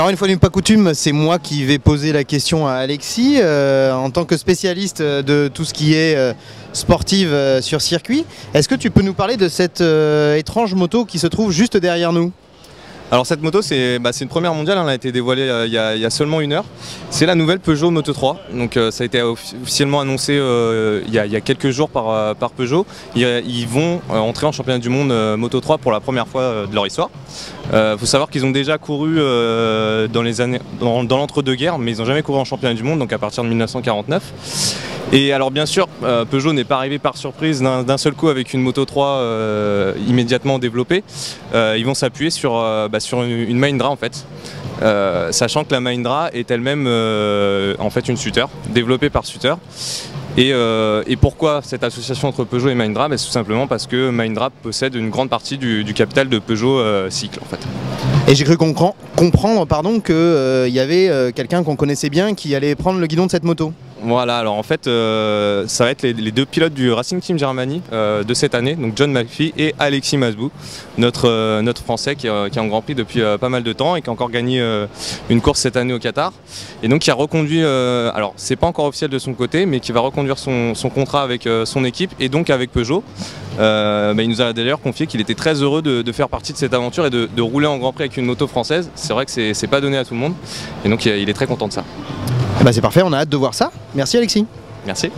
Alors une fois n'est pas coutume, c'est moi qui vais poser la question à Alexis, en tant que spécialiste de tout ce qui est sportive sur circuit. Est-ce que tu peux nous parler de cette étrange moto qui se trouve juste derrière nous? Alors cette moto c'est une première mondiale, elle a été dévoilée il y a seulement 1 heure. C'est la nouvelle Peugeot Moto 3, donc ça a été officiellement annoncé il y a quelques jours par Peugeot. Ils vont entrer en championnat du monde Moto 3 pour la première fois de leur histoire. Faut savoir qu'ils ont déjà couru dans l'entre-deux-guerres, mais ils n'ont jamais couru en championnat du monde, donc à partir de 1949. Et alors bien sûr, Peugeot n'est pas arrivé par surprise d'un seul coup avec une Moto 3 immédiatement développée. Ils vont s'appuyer sur une Mahindra en fait, sachant que la Mahindra est elle-même en fait une Suter, développée par Suter. Et pourquoi cette association entre Peugeot et Mahindra? Tout simplement parce que Mahindra possède une grande partie du capital de Peugeot Cycle en fait. Et j'ai cru comprendre qu'il y avait quelqu'un qu'on connaissait bien qui allait prendre le guidon de cette moto. Voilà, alors en fait ça va être les 2 pilotes du Racing Team Germany de cette année, donc John McPhee et Alexis Masbou, notre Français qui est en Grand Prix depuis pas mal de temps et qui a encore gagné une course cette année au Qatar. Et donc qui a reconduit, alors c'est pas encore officiel de son côté, mais qui va reconduire son contrat avec son équipe et donc avec Peugeot. Il nous a d'ailleurs confié qu'il était très heureux de faire partie de cette aventure et de rouler en Grand Prix avec une moto française. C'est vrai que c'est pas donné à tout le monde et donc il est très content de ça. C'est parfait, on a hâte de voir ça. Merci Alexis. Merci.